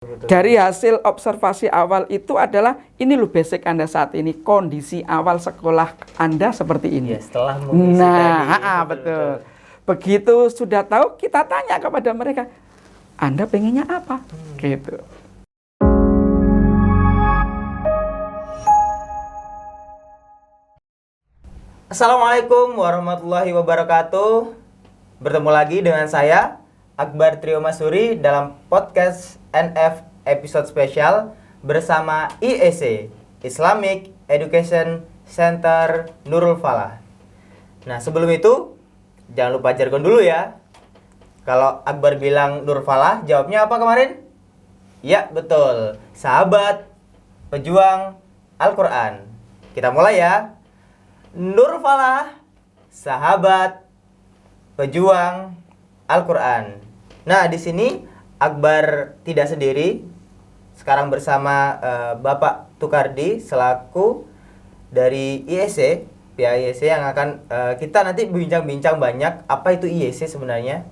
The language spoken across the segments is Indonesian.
Betul. Dari hasil observasi awal itu adalah ini loh basic Anda saat ini, kondisi awal sekolah Anda seperti ini. Ya, setelah mengisi tadi. Betul. Begitu sudah tahu, kita tanya kepada mereka, Anda pengennya apa? Gitu. Assalamualaikum warahmatullahi wabarakatuh. Bertemu lagi dengan saya Akbar Trio Masuri dalam podcast NF episode spesial bersama IEC, Islamic Education Center Nurul Falah. Nah, sebelum itu jangan lupa jargon dulu ya. Kalau Akbar bilang Nurul Falah, jawabnya apa kemarin? Ya, betul. Sahabat pejuang Al-Quran. Kita mulai ya. Nurul Falah, sahabat pejuang Al-Quran. Nah, di sini Akbar tidak sendiri. Sekarang bersama Bapak Tukardi selaku dari IEC, pihak IEC yang akan kita nanti bincang-bincang banyak apa itu IEC sebenarnya.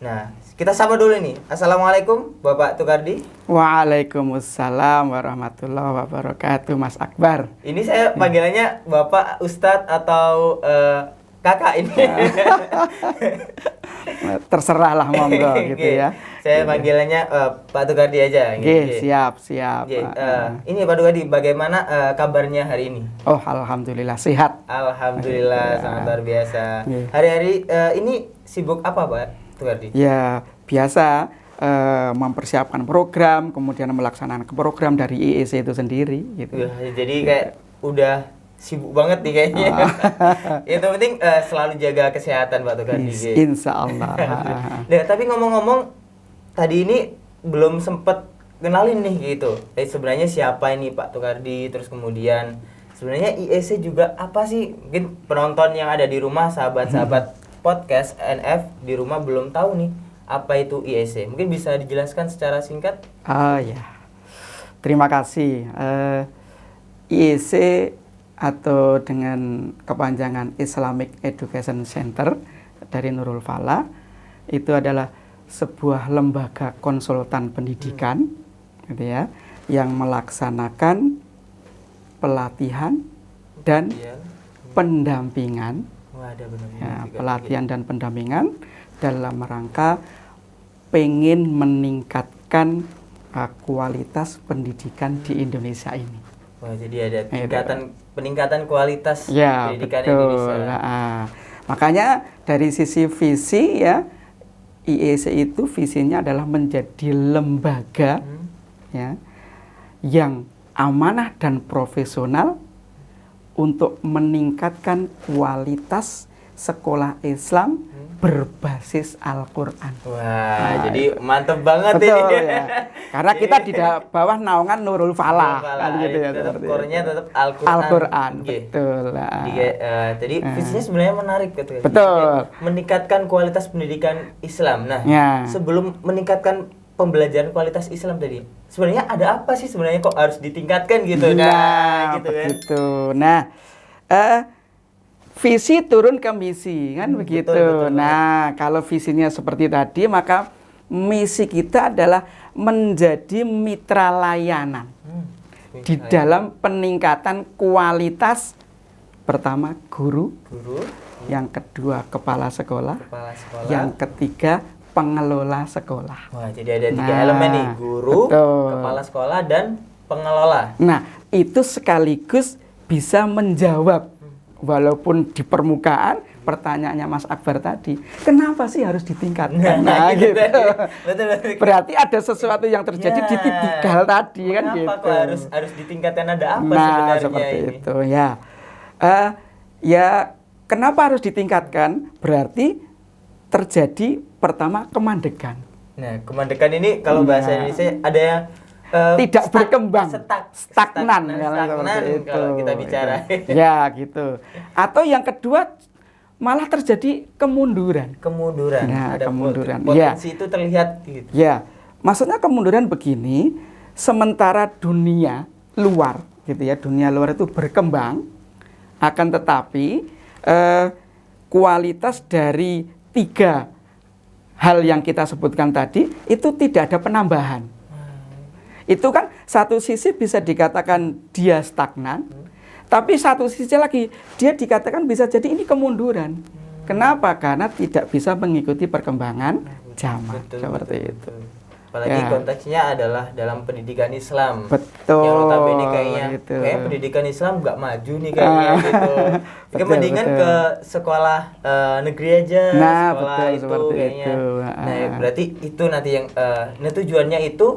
Nah, kita sapa dulu nih. Assalamualaikum Bapak Tukardi. Waalaikumsalam warahmatullahi wabarakatuh, Mas Akbar. Ini saya panggilannya Bapak, Ustadz atau Kakak ini. Terserahlah, monggo gitu ya. Saya panggilannya Pak Tukardi aja. Siap. Ini Pak Tukardi, bagaimana kabarnya hari ini? Oh, alhamdulillah sehat. Alhamdulillah, sangat luar biasa. Hari-hari ini sibuk apa Pak Tukardi? Ya, biasa mempersiapkan program, kemudian melaksanakan program dari IEC itu sendiri gitu. Jadi kayak udah sibuk banget nih kayaknya. Yang penting selalu jaga kesehatan Pak Tukardi. Insya Allah. Nah, tapi ngomong-ngomong, tadi ini belum sempet kenalin nih gitu. Sebenarnya siapa ini Pak Tukardi? Terus kemudian sebenarnya IEC juga apa sih? Mungkin penonton yang ada di rumah, sahabat-sahabat podcast NF di rumah belum tahu nih apa itu IEC. Mungkin bisa dijelaskan secara singkat? Ya. Terima kasih. IEC atau dengan kepanjangan Islamic Education Center dari Nurul Falah itu adalah sebuah lembaga konsultan pendidikan gitu ya, yang melaksanakan pelatihan dan pendampingan. Pelatihan dan pendampingan dalam rangka pengen meningkatkan kualitas pendidikan di Indonesia ini. Wah, jadi ada peningkatan kualitas pendidikan Indonesia. Makanya dari sisi visi ya, IEC itu visinya adalah menjadi lembaga ya yang amanah dan profesional untuk meningkatkan kualitas sekolah Islam berbasis Al-Quran. Wah, jadi mantep banget. Betul ya. Karena kita di bawah naungan Nurul Falah. Gitu ya, core-nya tetap Al-Quran. Al-Quran, betul. Jadi visinya sebenarnya menarik gitu. Betul. Meningkatkan kualitas pendidikan Islam. Nah, sebelum meningkatkan pembelajaran kualitas Islam tadi, sebenarnya ada apa sih sebenarnya kok harus ditingkatkan gitu? Begitu. Nah, visi turun ke misi kan begitu. Betul. Nah, kalau visinya seperti tadi, maka misi kita adalah menjadi mitra layanan di dalam peningkatan kualitas, pertama guru, yang kedua kepala sekolah, yang ketiga pengelola sekolah. Wah, jadi ada 3 elemen nih, guru, kepala sekolah, dan pengelola. Nah, itu sekaligus bisa menjawab walaupun di permukaan pertanyaannya Mas Akbar tadi, kenapa sih harus ditingkatkan? Gitu. Betul. Berarti ada sesuatu yang terjadi di titikal tadi. Kenapa kan gitu. Kok harus ditingkatkan, ada apa sebenarnya seperti ini? Itu ya. Kenapa harus ditingkatkan? Berarti terjadi pertama kemandekan. Nah, kemandekan ini kalau bahasa Indonesia ada yang tidak berkembang, stagnan kalau kita bicara. Ya gitu. Atau yang kedua malah terjadi kemunduran. Nah, ada kemunduran. Potensi itu terlihat gitu. Ya, maksudnya kemunduran begini, sementara dunia luar gitu ya, dunia luar itu berkembang, akan tetapi kualitas dari 3 hal yang kita sebutkan tadi itu tidak ada penambahan. Itu kan satu sisi bisa dikatakan dia stagnan, tapi satu sisi lagi dia dikatakan bisa jadi ini kemunduran. Kenapa? Karena tidak bisa mengikuti perkembangan zaman. Seperti itu. Apalagi konteksnya adalah dalam pendidikan Islam. Betul. Yang notabene kayaknya gitu. kayak pendidikan Islam nggak maju nih kayaknya gitu. Betul, mendingan ke sekolah negeri aja, sekolah betul, itu kayaknya. itu. Nah, berarti itu nanti yang nah tujuannya itu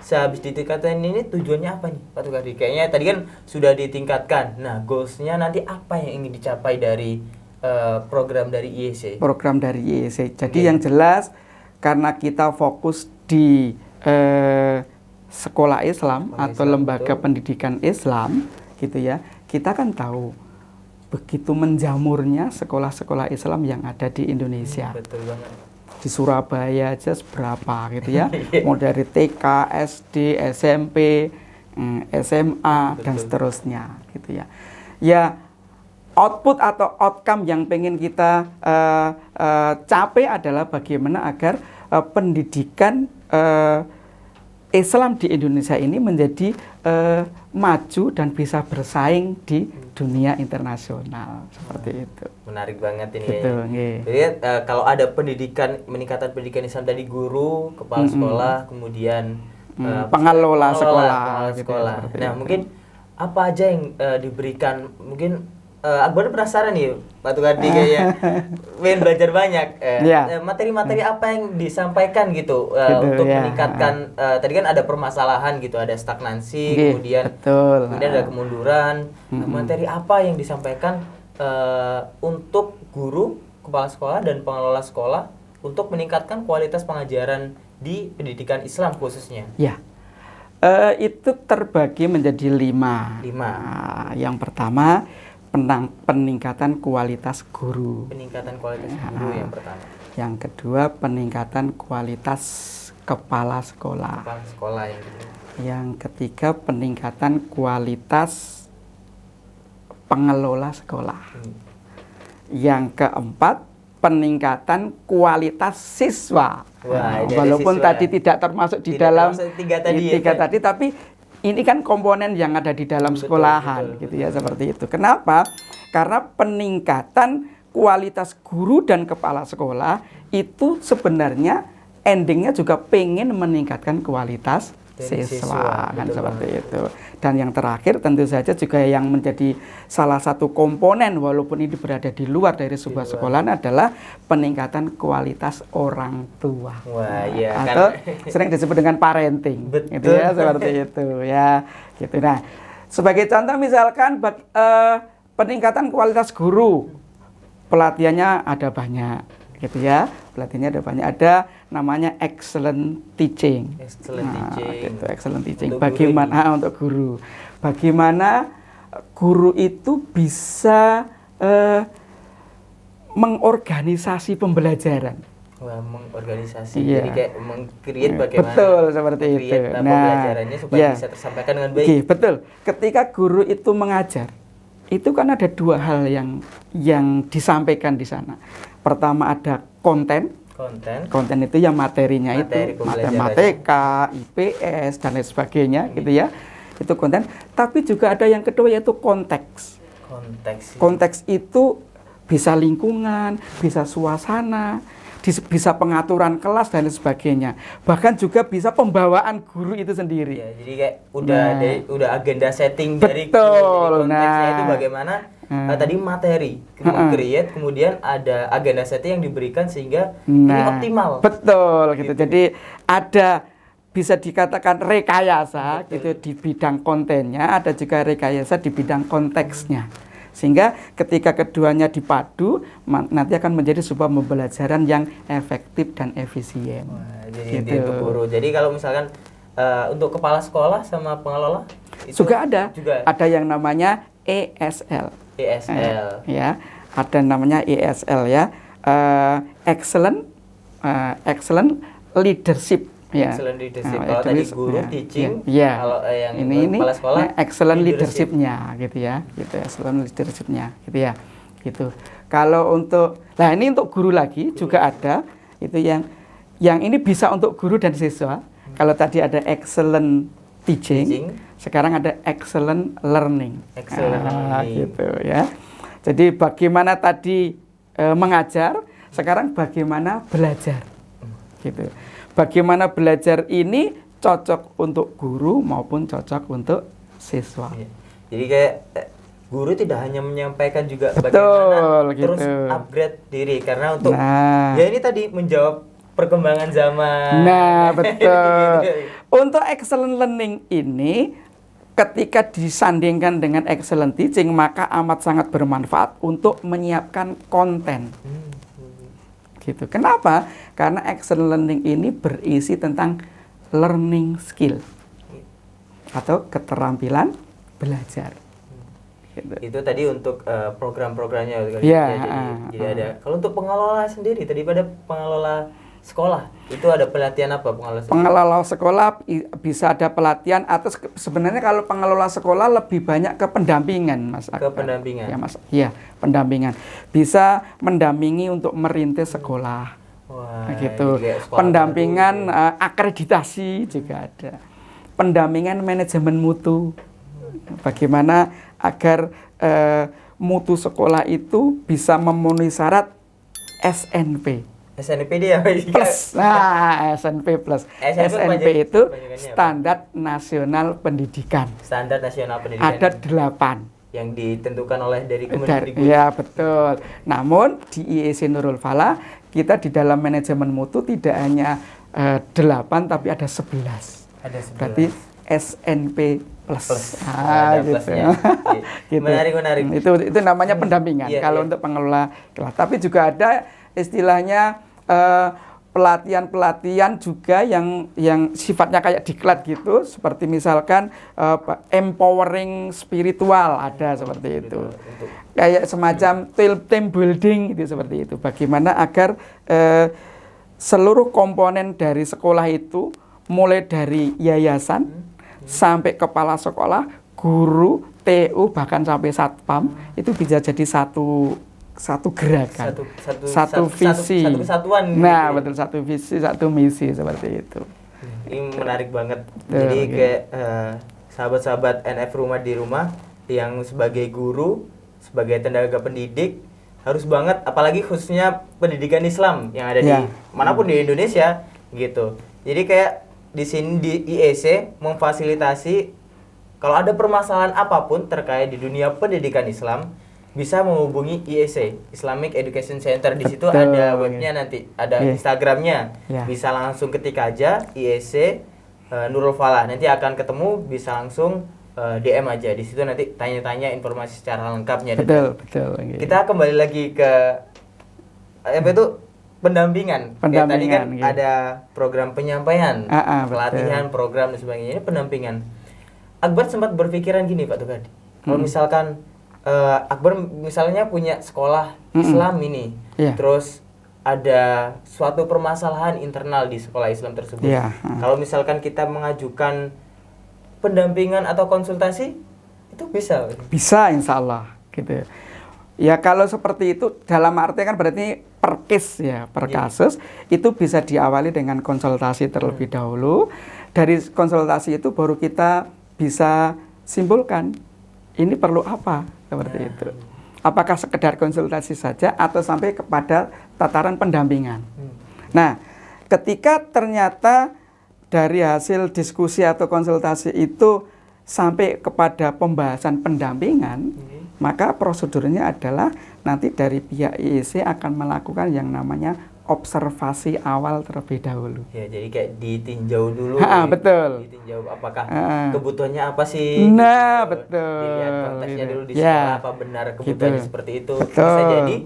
sehabis ditingkatkan ini tujuannya apa nih Pak Tukardi? Kayaknya tadi kan sudah ditingkatkan. Nah, goalsnya nanti apa yang ingin dicapai dari program dari IEC? Program dari IEC. Jadi yang jelas karena kita fokus di sekolah Islam atau lembaga pendidikan Islam gitu ya, kita kan tahu begitu menjamurnya sekolah-sekolah Islam yang ada di Indonesia. Betul banget. Di Surabaya aja seberapa gitu ya, mau dari TK, SD, SMP, SMA dan seterusnya gitu ya. Ya output atau outcome yang pengen kita capai adalah bagaimana agar pendidikan Islam di Indonesia ini menjadi maju dan bisa bersaing di dunia internasional seperti itu. Menarik banget ini. Gitu, jadi kalau ada peningkatan pendidikan Islam dari guru, kepala sekolah, kemudian pengelola sekolah. Gitu, nah mungkin apa aja yang diberikan mungkin Akbar penasaran nih Pak Tukardi kayaknya pengen belajar banyak materi-materi apa yang disampaikan gitu, untuk meningkatkan tadi kan ada permasalahan gitu, ada stagnansi, kemudian ada kemunduran. Nah, materi apa yang disampaikan untuk guru, kepala sekolah dan pengelola sekolah untuk meningkatkan kualitas pengajaran di pendidikan Islam khususnya? Ya. Itu terbagi menjadi 5. Yang pertama peningkatan kualitas guru. Peningkatan kualitas guru yang pertama. Yang kedua peningkatan kualitas kepala sekolah. Kepala sekolah yang kedua. Yang ketiga peningkatan kualitas pengelola sekolah. Yang keempat peningkatan kualitas siswa. Walaupun siswa, tadi tidak termasuk di dalam tiga tadi, tapi ini kan komponen yang ada di dalam sekolahan, gitu ya, seperti itu. Kenapa? Karena peningkatan kualitas guru dan kepala sekolah itu sebenarnya endingnya juga pengen meningkatkan kualitas siswa kan seperti itu. Dan yang terakhir tentu saja juga yang menjadi salah satu komponen walaupun ini berada di luar dari sebuah sekolahan adalah peningkatan kualitas orang tua. Wah, iya, atau sering disebut dengan parenting. Gitu ya, seperti itu ya. Gitu. Nah, sebagai contoh misalkan peningkatan kualitas guru, pelatihannya ada banyak gitu ya. Pelatihannya ada banyak, ada namanya excellent teaching. Excellent teaching. Bagaimana untuk guru? Bagaimana guru itu bisa mengorganisasi pembelajaran? Wah, mengorganisasi. Jadi kayak meng-create bagaimana. Betul, seperti itu. Pembelajarannya supaya bisa tersampaikan dengan baik. Betul. Ketika guru itu mengajar, itu kan ada 2 hal yang disampaikan di sana. Pertama ada konten itu yang materinya itu matematika, IPS dan lain sebagainya gitu ya, itu konten. Tapi juga ada yang kedua yaitu konteks. Konteks itu bisa lingkungan, bisa suasana, bisa pengaturan kelas dan lain sebagainya. Bahkan juga bisa pembawaan guru itu sendiri. Ya, jadi kayak udah agenda setting dari betul. Konteksnya itu bagaimana tadi materi create, kemudian ada agenda setting yang diberikan sehingga ini optimal. Betul gitu. Jadi ada bisa dikatakan rekayasa gitu di bidang kontennya, ada juga rekayasa di bidang konteksnya. Sehingga ketika keduanya dipadu nanti akan menjadi sebuah pembelajaran yang efektif dan efisien. Wah, jadi gitu. Untuk guru. Jadi kalau misalkan untuk kepala sekolah sama pengelola itu juga ada yang namanya ESL. Ya, ada namanya ESL ya. Excellent leadership. Ya. Excellent leadership. Kalau tadi guru teaching, kalau yang ini kepala sekolah excellent leadership-nya gitu ya. Gitu excellent leadership-nya gitu ya. Gitu. Kalau untuk ini untuk guru lagi juga ada itu yang ini bisa untuk guru dan siswa. Kalau tadi ada excellent teaching. Sekarang ada excellent learning. Excellent learning. Gitu ya. Jadi bagaimana tadi mengajar, sekarang bagaimana belajar. Gitu. Bagaimana belajar ini cocok untuk guru maupun cocok untuk siswa. Jadi kayak guru tidak hanya menyampaikan juga Betul, bagaimana gitu. terus upgrade diri, karena untuk ya ini tadi menjawab perkembangan zaman. Nah, betul. Untuk excellent learning ini ketika disandingkan dengan excellent teaching, maka amat sangat bermanfaat untuk menyiapkan konten. Gitu. Kenapa? Karena excellent learning ini berisi tentang learning skill atau keterampilan belajar. Gitu. Itu tadi untuk program-programnya. Ya, jadi ada. Kalau untuk pengelola sendiri, tadi pada pengelola sekolah, itu ada pelatihan apa pengelola sekolah? Pengelola sekolah bisa ada pelatihan, atau sebenarnya kalau pengelola sekolah lebih banyak ke pendampingan, Mas. Ke pendampingan. Ya, Mas. Iya, pendampingan. Bisa mendampingi untuk merintis sekolah. Wah, gitu. Pendampingan akreditasi juga ada. Pendampingan manajemen mutu. Bagaimana agar mutu sekolah itu bisa memenuhi syarat SNP. SNP dia plus. Nah, SNP plus. SNP itu Standar Nasional Pendidikan. Standar Nasional Pendidikan. Ada 8 yang ditentukan oleh dari Kemendikbud. Ya, betul. Namun di IEC Nurul Falah kita di dalam manajemen mutu tidak hanya 8 tapi ada 11. Ada 11. Berarti SNP plus. Gitu. Gitu. Menarik. Itu namanya pendampingan kalau untuk pengelola kelas. Tapi juga ada istilahnya pelatihan-pelatihan juga yang sifatnya kayak diklat gitu, seperti misalkan empowering spiritual, ada seperti itu. Kayak semacam team building itu, seperti itu. Bagaimana agar seluruh komponen dari sekolah itu, mulai dari yayasan sampai kepala sekolah, guru, TU, bahkan sampai satpam, itu bisa jadi satu gerakan, satu visi, satu kesatuan. Nah, betul, satu visi, satu misi, seperti itu. Ini menarik banget. Jadi kayak sahabat-sahabat NF Rumah di Rumah yang sebagai guru, sebagai tenaga pendidik harus banget, apalagi khususnya pendidikan Islam yang ada di manapun di Indonesia gitu. Jadi kayak di sini di IEC memfasilitasi kalau ada permasalahan apapun terkait di dunia pendidikan Islam, bisa menghubungi IEC, Islamic Education Center. Di situ ada webnya, nanti ada Instagramnya, bisa langsung ketik aja IEC Nurul Falah, nanti akan ketemu, bisa langsung DM aja di situ, nanti tanya-tanya informasi secara lengkapnya. Betul. Kita kembali lagi ke apa itu pendampingan. Kayak tadi kan ada program penyampaian, pelatihan, program dan sebagainya. Ini pendampingan. Akbar sempat berpikiran gini, Pak Tugadi, kalau misalkan Akbar misalnya punya sekolah Islam ini, terus ada suatu permasalahan internal di sekolah Islam tersebut. Kalau misalkan kita mengajukan pendampingan atau konsultasi, itu bisa? Bisa, insya Allah. Gitu. Ya, kalau seperti itu dalam arti kan berarti per case ya, per kasus, itu bisa diawali dengan konsultasi terlebih dahulu. Dari konsultasi itu baru kita bisa simpulkan ini perlu apa, seperti itu. Apakah sekedar konsultasi saja atau sampai kepada tataran pendampingan. Nah, ketika ternyata dari hasil diskusi atau konsultasi itu sampai kepada pembahasan pendampingan, maka prosedurnya adalah nanti dari pihak IEC akan melakukan yang namanya observasi awal terlebih dahulu. Ya, jadi kayak ditinjau dulu. Betul. Ditinjau apakah kebutuhannya apa sih? Nah, gitu. betul. Dilihat konteksnya dulu di sekolah, apa benar kebutuhannya seperti itu. Bisa jadi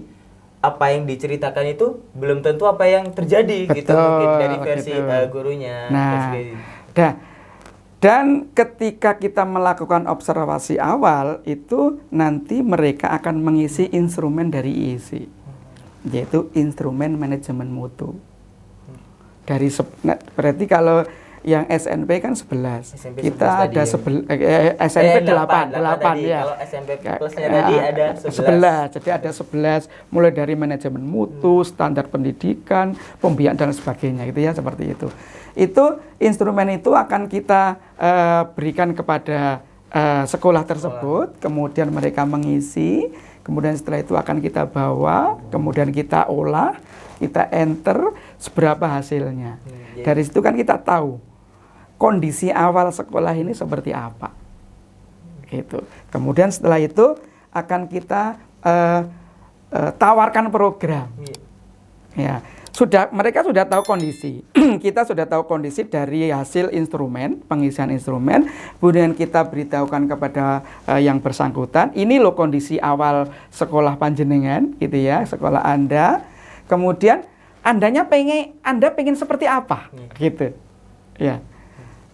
apa yang diceritakan itu belum tentu apa yang terjadi gitu, mungkin dari versi gurunya. Nah, dan ketika kita melakukan observasi awal itu nanti mereka akan mengisi instrumen dari IEC, yaitu instrumen manajemen mutu. Berarti kalau yang SNP kan 11. SMP kita 11 ada SMP 8 ya. Kalau SMP plusnya tadi ada 11. Jadi ada 11 mulai dari manajemen mutu, standar pendidikan, pembiayaan dan sebagainya gitu ya, seperti itu. Itu instrumen itu akan kita berikan kepada sekolah tersebut, kemudian mereka mengisi, kemudian setelah itu akan kita bawa, kemudian kita olah, kita enter seberapa hasilnya. Dari situ kan kita tahu kondisi awal sekolah ini seperti apa. Gitu. Kemudian setelah itu akan kita tawarkan program. Ya. Mereka sudah tahu kondisi. Kita sudah tahu kondisi dari hasil instrumen, pengisian instrumen. Kemudian kita beritahukan kepada yang bersangkutan, ini loh kondisi awal sekolah panjenengan, gitu ya, sekolah Anda. Kemudian Anda pengen seperti apa, gitu. Ya.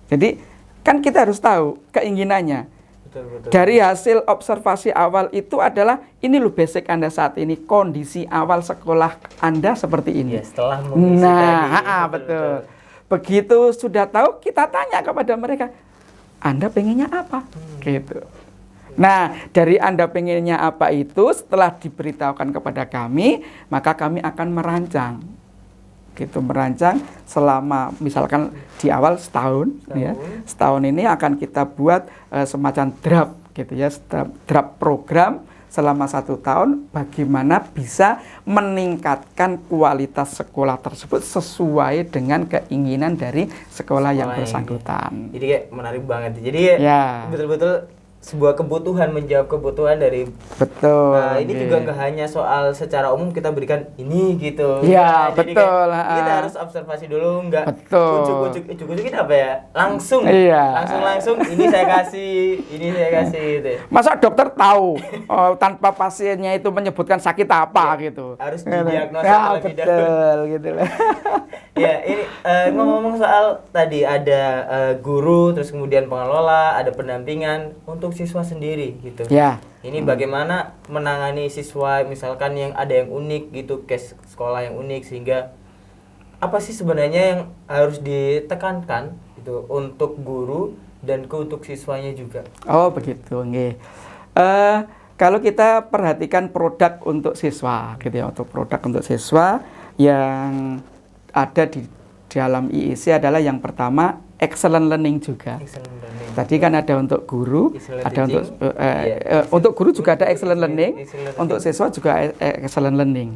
Jadi kan kita harus tahu keinginannya. Betul. Dari hasil observasi awal itu adalah ini loh basic Anda saat ini, kondisi awal sekolah Anda seperti ini. Ya, setelah mengisi tadi. Betul. Begitu sudah tahu, kita tanya kepada mereka, Anda pengennya apa? Gitu. Nah, dari Anda pengennya apa itu setelah diberitahukan kepada kami, maka kami akan merancang. Gitu, merancang selama misalkan di awal setahun. Ya, setahun ini akan kita buat semacam draft, gitu ya, draft program selama 1 tahun bagaimana bisa meningkatkan kualitas sekolah tersebut sesuai dengan keinginan dari sekolah yang bersangkutan. Jadi kayak menarik banget. Jadi ya betul-betul sebuah kebutuhan, menjawab kebutuhan dari. Betul. Nah, ini juga nggak hanya soal secara umum kita berikan ini gitu. Ya, nah, betul. Kita harus observasi dulu, nggak ujuk-ujuk kita apa ya? Langsung ini saya kasih gitu. Masa dokter tahu tanpa pasiennya itu menyebutkan sakit apa gitu. Harus didiagnosa lebih dahulu. Gitu. Ya, ini ngomong-ngomong soal tadi ada guru, terus kemudian pengelola, ada pendampingan untuk siswa sendiri gitu. Ya. Ini bagaimana menangani siswa misalkan yang ada yang unik gitu, case sekolah yang unik, sehingga apa sih sebenarnya yang harus ditekankan gitu untuk guru dan untuk siswanya juga. Oh, begitu, nggih. Kalau kita perhatikan produk untuk siswa gitu ya, untuk produk untuk siswa yang ada di dalam IEC adalah yang pertama excellent learning juga. Tadi kan ada untuk guru, ada untuk guru juga ada excellent learning, untuk siswa juga excellent learning.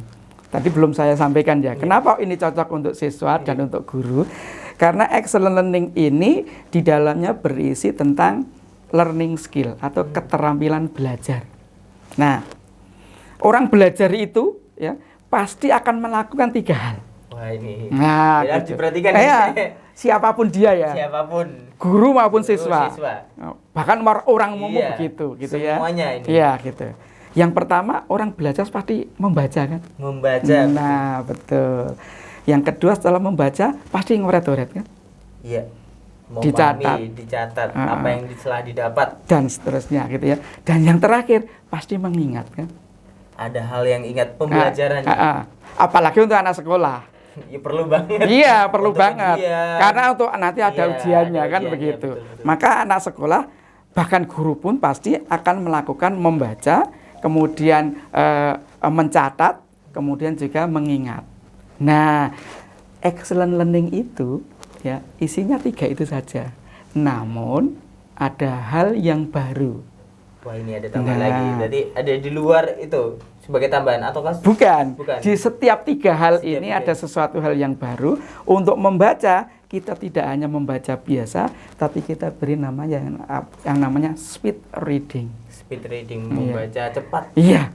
Tadi belum saya sampaikan ya. Kenapa ini cocok untuk siswa dan untuk guru? Karena excellent learning ini di dalamnya berisi tentang learning skill atau keterampilan belajar. Nah, orang belajar itu ya pasti akan melakukan 3 hal. Wah, ini. Nah, harus diperhatikan siapapun dia ya. Siapapun. Guru maupun siswa. Bahkan orang umum begitu, gitu ya. Semuanya ini. Iya, gitu. Yang pertama, orang belajar pasti membaca kan? Membaca. Nah, betul. Yang kedua setelah membaca pasti ngoret-ngoret kan? Iya. Dicatat apa yang telah didapat dan seterusnya gitu ya. Dan yang terakhir pasti mengingat kan? Ada hal yang ingat pembelajarannya. Apalagi untuk anak sekolah. Ya perlu banget. Iya, perlu banget. Ujian. Karena untuk nanti ada ujiannya kan begitu. Betul. Maka anak sekolah bahkan guru pun pasti akan melakukan membaca, kemudian mencatat, kemudian juga mengingat. Nah, excellent learning itu ya isinya 3 itu saja. Namun ada hal yang baru. Wah, ini ada tambahan lagi. Berarti ada di luar itu sebagai tambahan atau Bukan. Di setiap 3 hal ini ada sesuatu hal yang baru. Untuk membaca, kita tidak hanya membaca biasa, tapi kita beri nama yang namanya speed reading. Speed reading, membaca cepat. Iya.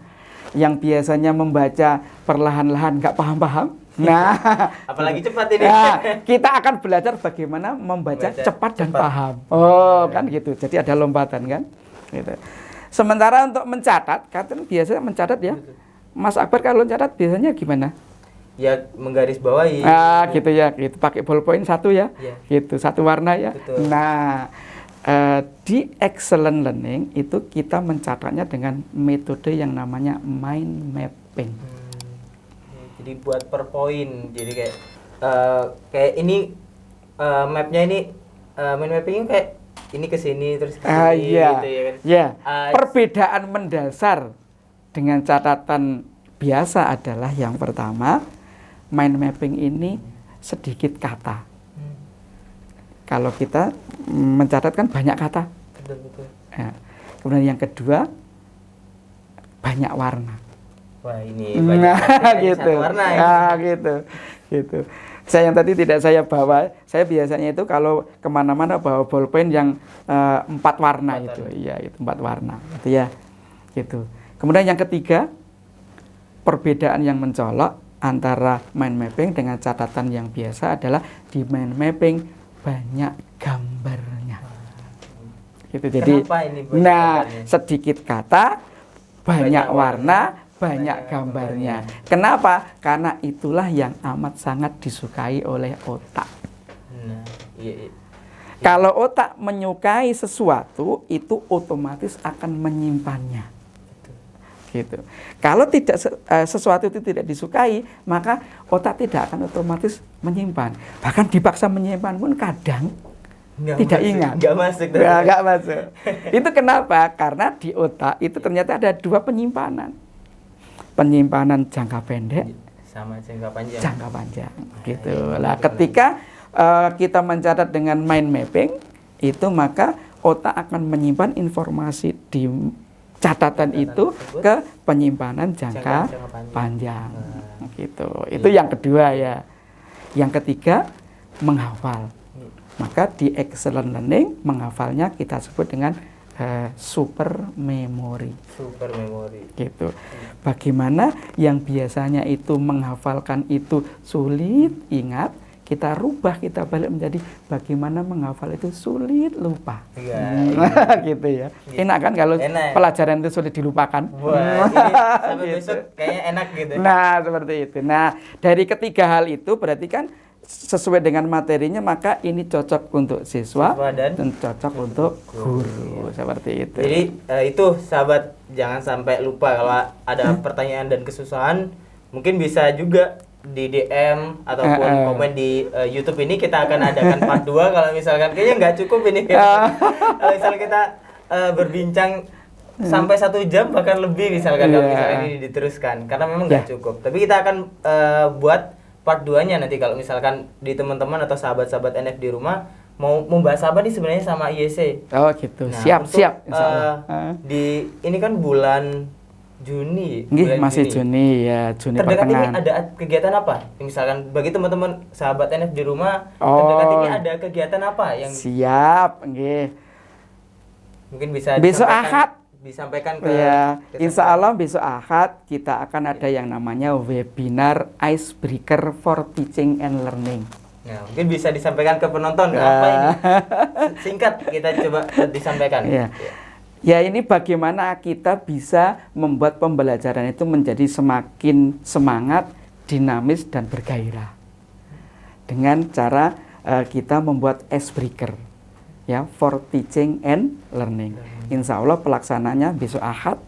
Yang biasanya membaca perlahan-lahan nggak paham-paham. Nah, apalagi cepat ini. Nah, kita akan belajar bagaimana membaca cepat dan paham. Oh, kan gitu. Jadi ada lompatan kan? Gitu. Sementara untuk mencatat, kan biasanya mencatat ya. Mas Akbar kalau mencatat biasanya gimana? Ya menggarisbawahi. Gitu ya, gitu. Pakai ballpoint 1 ya. Gitu, 1 warna ya. Betul. Nah, di excellent learning itu kita mencatatnya dengan metode yang namanya mind mapping. Jadi buat per poin. Jadi kayak ini mapnya ini mind mapping kayak ini ke sini terus ke sini gitu ya kan. Iya. Perbedaan mendasar dengan catatan biasa adalah yang pertama, mind mapping ini sedikit kata. kalau kita mencatatkan banyak kata. Betul. Ya. Kemudian yang kedua, banyak warna. Wah, ini banyak gitu. satu warna ya. Ah, gitu. Saya yang tadi tidak saya bawa, saya biasanya itu kalau kemana-mana bawa bolpen yang 4 warna itu, iya itu 4 warna, gitu ya, gitu. Kemudian yang ketiga, perbedaan yang mencolok antara mind mapping dengan catatan yang biasa adalah di mind mapping banyak gambarnya. Gitu. Jadi, sedikit kata, banyak warna, banyak gambarnya. Kenapa? Karena itulah yang amat sangat disukai oleh otak. Iya. Kalau otak menyukai sesuatu, itu otomatis akan menyimpannya. Gitu. Kalau tidak sesuatu itu tidak disukai, maka otak tidak akan otomatis menyimpan. Bahkan dipaksa menyimpan pun kadang tidak ingat. Nggak masuk. Itu kenapa? Karena di otak itu ternyata ada 2 penyimpanan. Penyimpanan jangka pendek sama jangka panjang. Jangka panjang, gitu. Lah, ketika kita mencatat dengan mind mapping, itu maka otak akan menyimpan informasi di catatan itu tersebut ke penyimpanan jangka panjang. Gitu. Itu yang kedua ya. Yang ketiga, menghafal. Maka di excellent learning menghafalnya kita sebut dengan super memory. Super memory. Gitu. Bagaimana yang biasanya itu menghafalkan itu sulit ingat, kita rubah, kita balik menjadi bagaimana menghafal itu sulit lupa. Gitu ya. Enak kan kalau pelajaran itu sulit dilupakan? Wah, ini sampai besok kayaknya enak gitu. Nah, seperti itu. Nah, dari ketiga hal itu berarti kan sesuai dengan materinya, maka ini cocok untuk siswa dan cocok untuk guru. Seperti itu. Jadi itu sahabat, jangan sampai lupa kalau ada pertanyaan dan kesusahan, mungkin bisa juga di DM ataupun komen di YouTube ini. Kita akan adakan part 2 kalau misalkan kayaknya nggak cukup ini. Kalau misalkan kita berbincang sampai 1 jam bahkan lebih misalkan kalau misalkan ini diteruskan, karena memang nggak cukup. Tapi kita akan buat part 2-nya nanti kalau misalkan di teman-teman atau sahabat-sahabat NF di rumah mau membahas apa nih sebenarnya sama IEC. Oh gitu. Nah, siap. Di ini kan bulan Juni. Masih Juni ya, Juni terdekat pertengahan. Ini ada kegiatan apa? Misalkan bagi teman-teman sahabat NF di rumah, terdekat ini ada kegiatan apa yang siap, nggih. Mungkin bisa besok Ahad disampaikan ke ya, insya Allah besok Ahad kita akan ada yang namanya webinar Icebreaker for Teaching and Learning. Nah, mungkin bisa disampaikan ke penonton apa ini? Singkat kita coba disampaikan. Ya, ini bagaimana kita bisa membuat pembelajaran itu menjadi semakin semangat, dinamis dan bergairah. Dengan cara kita membuat icebreaker ya for teaching and learning. Insya Allah pelaksananya besok Ahad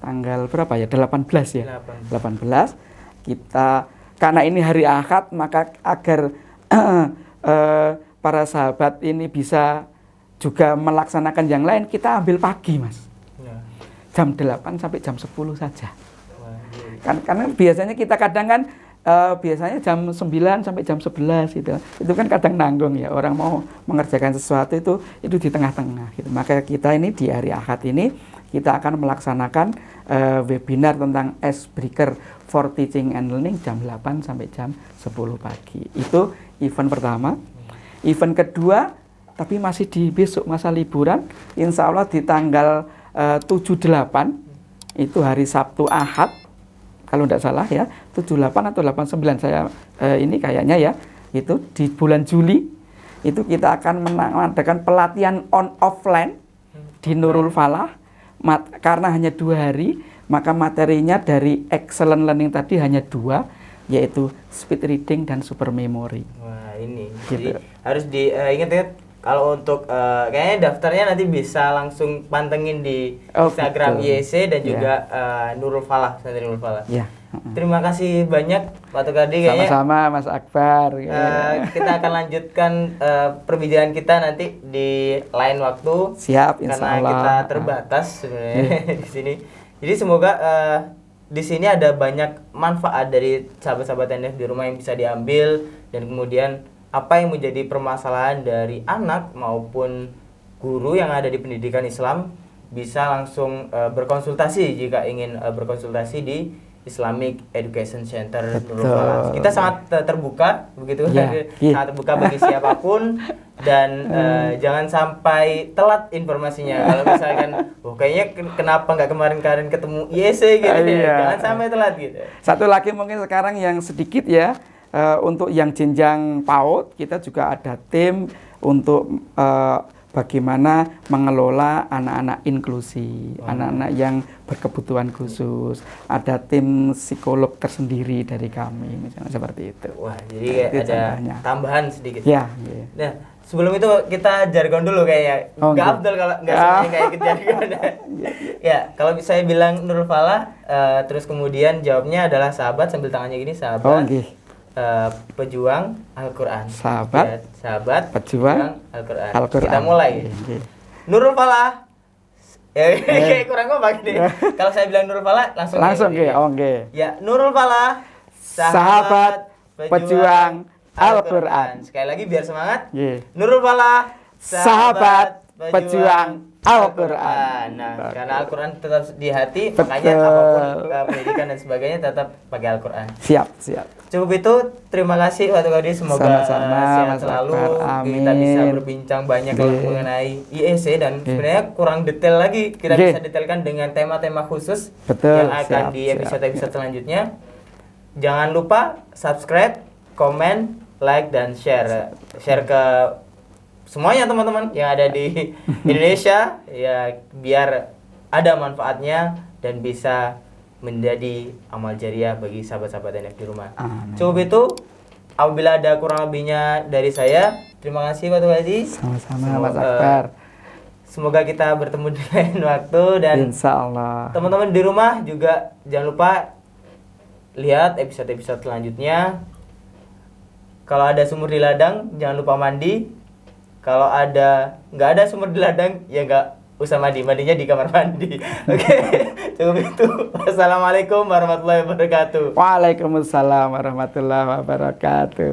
tanggal berapa ya? 18 ya. 18. Kita karena ini hari Ahad, maka agar para sahabat ini bisa juga melaksanakan yang lain, kita ambil pagi, Mas. Jam 8 sampai jam 10 saja. Karena biasanya kita kadang kan biasanya jam 9 sampai jam 11 gitu. Itu kan kadang nanggung ya, orang mau mengerjakan sesuatu itu di tengah-tengah gitu. Maka kita ini di hari Ahad ini kita akan melaksanakan webinar tentang Icebreaker for Teaching and Learning jam 8 sampai jam 10 pagi. Itu event pertama. Event kedua tapi masih di besok masa liburan, insya Allah di tanggal 7-8 itu hari Sabtu Ahad. Kalau tidak salah ya, 78 atau 89 saya ini kayaknya ya, itu di bulan Juli itu kita akan mengadakan pelatihan offline di Nurul Falah. Karena hanya 2 hari, maka materinya dari excellent learning tadi hanya 2, yaitu speed reading dan super memory. Wah, ini gitu. Jadi harus diingat-ingat. Kalau untuk kayaknya daftarnya nanti bisa langsung pantengin di Instagram IEC dan juga Nurul Falah, Santri Nurul Falah. Ya. Terima kasih banyak Pak Togardi. Sama-sama Mas Akbar. Kita akan lanjutkan perbincangan kita nanti di lain waktu. Siap, insya karena Allah. Kita terbatas sebenarnya di sini. Jadi semoga di sini ada banyak manfaat dari sahabat-sahabat NF di rumah yang bisa diambil, dan kemudian apa yang menjadi permasalahan dari anak maupun guru yang ada di pendidikan Islam, bisa langsung berkonsultasi jika ingin berkonsultasi di Islamic Education Center Nurul Falah. Kita sangat terbuka begitu, sangat terbuka bagi siapapun, dan jangan sampai telat informasinya. Kalau misalkan, kayaknya kenapa nggak kemarin ketemu IEC gitu, jangan sampai telat gitu. Satu lagi mungkin sekarang yang sedikit ya, untuk yang jenjang PAUD kita juga ada tim untuk bagaimana mengelola anak-anak inklusi, anak-anak yang berkebutuhan khusus. Ada tim psikolog tersendiri dari kami, misalnya seperti itu. Wah, jadi ada contohnya. Tambahan sedikit. Ya. Nah, sebelum itu kita jargon dulu kayaknya. Nggak afdol kalau nggak semuanya kayak ikut jargon. Ya, kalau saya bilang Nurul Falah, terus kemudian jawabnya adalah sahabat sambil tangannya gini, sahabat. Pejuang Al-Quran. Sahabat pejuang Al-Quran. Kita Al-Quran. mulai. Nurul Falah. Kayak kurang ngomong nih. Kalau saya bilang Nurul Falah langsung Ya, Nurul Falah, sahabat pejuang Al-Quran. Sekali lagi biar semangat. Nurul Falah, sahabat pejuang Al-Quran. Nah, karena Al-Quran tetap di hati, makanya apapun pendidikan dan sebagainya tetap pakai Al-Quran. Siap. Cukup itu, terima kasih Pak Tukadi, semoga sehat selalu. Kita bisa berbincang banyak mengenai IEC, dan sebenarnya kurang detail lagi, kita bisa detailkan dengan tema-tema khusus yang akan di episode-episode selanjutnya. Jangan lupa subscribe, komen, like, dan share ke semuanya teman-teman yang ada di Indonesia, ya, biar ada manfaatnya dan bisa menjadi amal jariah bagi sahabat-sahabat NF di rumah. Amin. Cukup itu. Apabila ada kurang lebihnya dari saya, terima kasih Pak Tukadi. Sama-sama Mas Akbar. Semoga kita bertemu di lain waktu, dan insyaallah teman-teman di rumah juga jangan lupa lihat episode-episode selanjutnya. Kalau ada sumur di ladang, jangan lupa mandi. Kalau nggak ada sumur di ladang, ya nggak usah mandinya di kamar mandi. Oke, cukup itu. Wassalamualaikum warahmatullahi wabarakatuh. Waalaikumsalam warahmatullahi wabarakatuh.